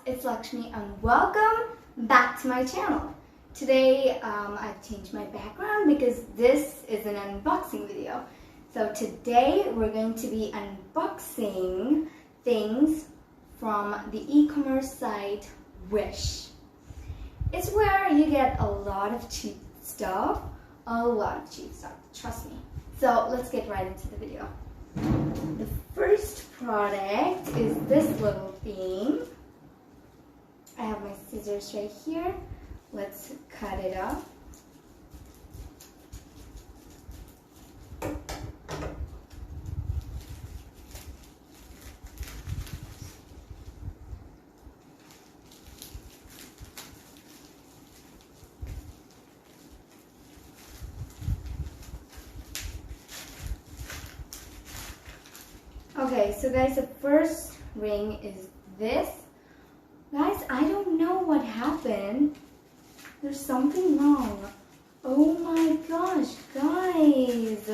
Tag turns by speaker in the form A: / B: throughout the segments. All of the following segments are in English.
A: it's Lakshmi and welcome back to my channel. Today I've changed my background because this is an unboxing video. So today we're going to be unboxing things from the e-commerce site Wish. It's where you get a lot of cheap stuff, trust me. So let's get right into the video. The first product is this little thing. I have my scissors right here. Let's cut it up. Okay, so guys, the first ring is this. Guys, I don't know what happened. There's something wrong. Oh my gosh, guys.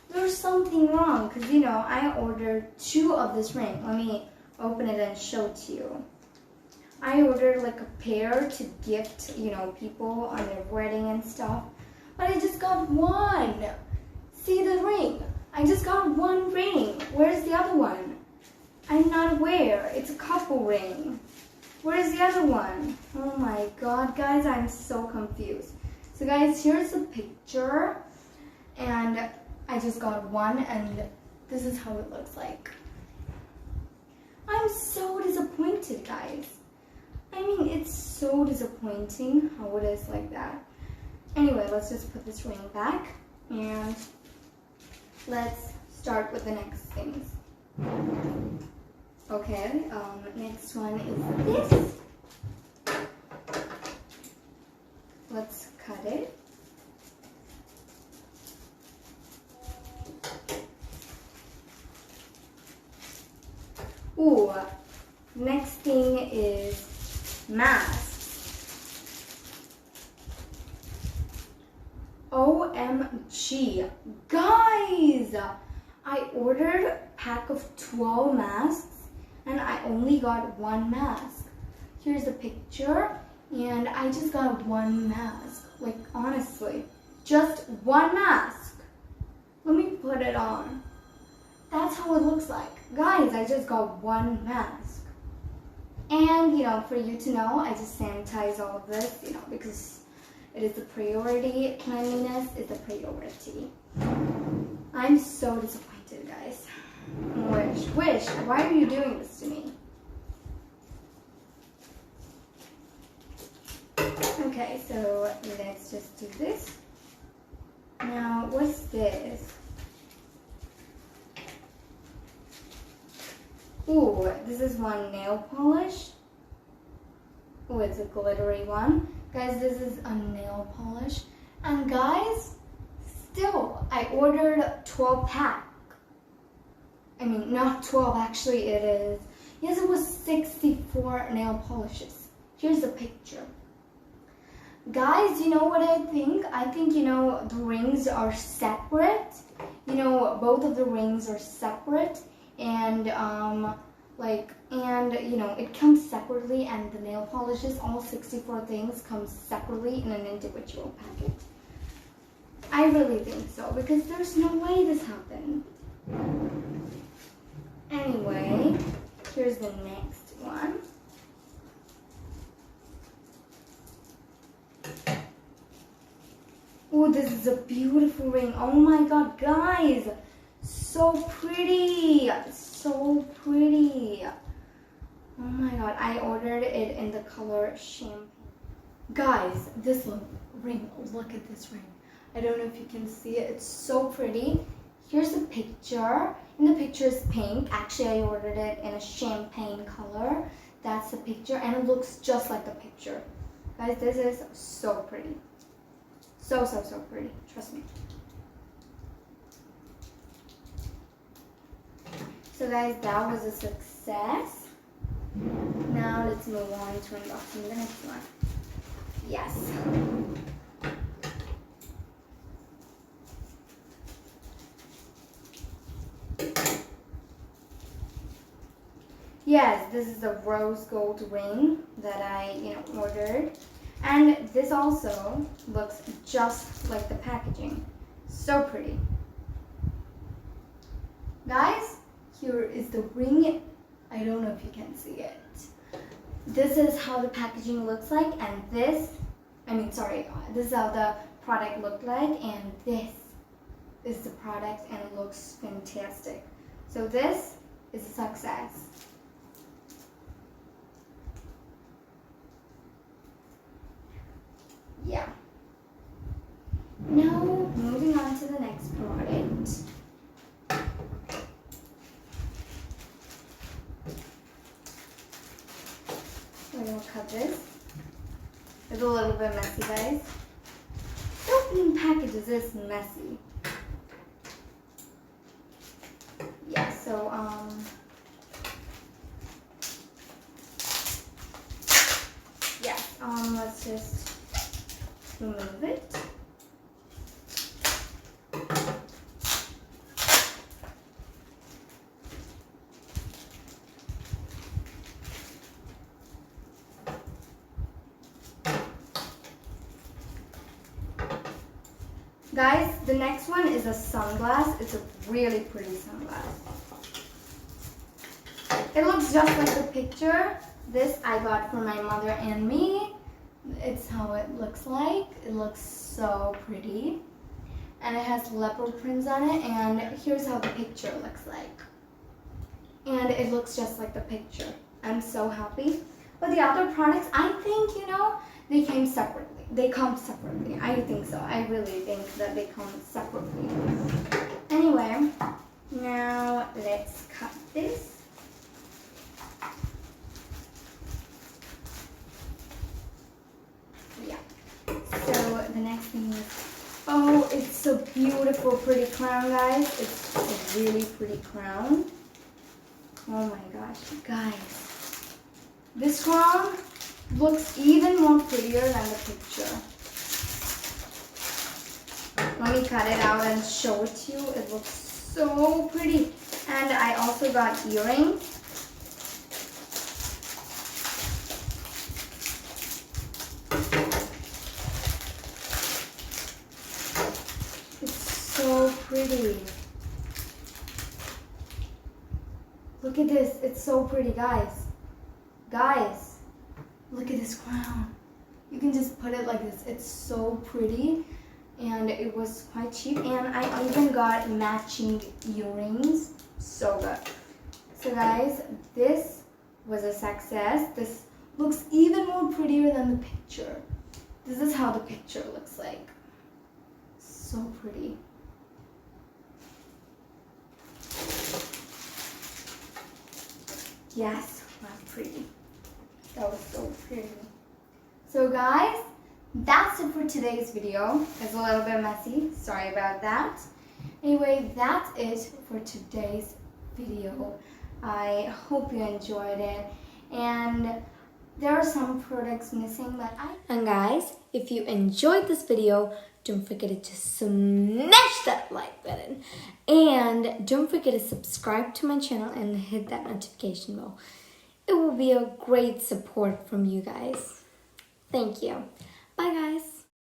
A: There's something wrong because, I ordered 2 of this ring. Let me open it and show it to you. I ordered like a pair to gift, people on their wedding and stuff. But I just got 1. See the ring? I just got 1 ring. Where's the other one? I'm not aware. It's a couple ring. Where's the other one? Oh my god, guys, I'm so confused. So guys, here's the picture. And I just got 1 and this is how it looks like. I'm so disappointed, guys. I mean, it's so disappointing how it is like that. Anyway, let's just put this ring back and let's start with the next things. Okay, next one is this. Let's cut it. Ooh, next thing is masks. OMG, guys! I ordered a pack of 12 masks and I only got 1 mask. Here's the picture and I just got 1 mask. Like, honestly, just 1 mask. Let me put it on. That's how it looks like. Guys, I just got 1 mask. And, for you to know, I just sanitize all of this, because it is a priority. Cleanliness is a priority. I'm so disappointed, guys. Wish, why are you doing this to me? Okay, so let's just do this. Now, what's this? Ooh, this is one nail polish. Ooh, it's a glittery one. Guys, this is a nail polish. And guys, still, I ordered 12 pack. I mean, not 12, actually it is. Yes, it was 64 nail polishes. Here's the picture. Guys, you know what I think? I think, the rings are separate. Both of the rings are separate. And, it comes separately, and the nail polishes, all 64 things come separately in an individual packet. I really think so, because there's no way this happened. Anyway, here's the next one. Oh, this is a beautiful ring. Oh my god, guys. So pretty. So pretty. Oh my god, I ordered it in the color champagne. Guys, this ring, look at this ring. I don't know if you can see it. It's so pretty. Here's the picture. And the picture is pink. Actually, I ordered it in a champagne color. That's the picture. And it looks just like the picture. Guys, this is so pretty. So pretty. Trust me. So guys, that was a success. Now let's move on to unboxing the next one. Yes. Yes, this is the rose gold ring that I ordered. And this also looks just like the packaging. So pretty. Guys, here is the ring. I don't know if you can see it. This is how the packaging looks like, and this is how the product looked like, and this is the product, and it looks fantastic. So this is a success. Yeah. Now, moving on to the next product. We're gonna cut this. It's a little bit messy, guys. Opening packages is messy. Yeah, so let's just remove it. Guys, the next one is a sunglass. It's a really pretty sunglass. It looks just like the picture. This I got for my mother and me. It's how it looks like. It looks so pretty. And it has leopard prints on it. And here's how the picture looks like. And it looks just like the picture. I'm so happy. But the other products, I think, they came separately. They come separately. I think so. I really think that they come separately. Anyway, now let's cut this. Yeah. So the next thing is, oh, it's a beautiful, pretty crown, guys. It's a really pretty crown. Oh my gosh, guys. This crown looks even more prettier than the picture. Let me cut it out and show it to you. It looks so pretty. And I also got earrings. It's so pretty. Look at this. It's so pretty, guys. Guys. Look at this crown. You can just put it like this. It's so pretty. And it was quite cheap. And I even got matching earrings. So good. So guys, this was a success. This looks even more prettier than the picture. This is how the picture looks like. So pretty. Yes, that's pretty. That was so pretty. So guys, that's it for today's video. It's a little bit messy. Sorry about that. Anyway, that's it for today's video. I hope you enjoyed it. And there are some products missing, but And guys, if you enjoyed this video, don't forget to smash that like button. And don't forget to subscribe to my channel and hit that notification bell. It will be a great support from you guys. Thank you. Bye guys.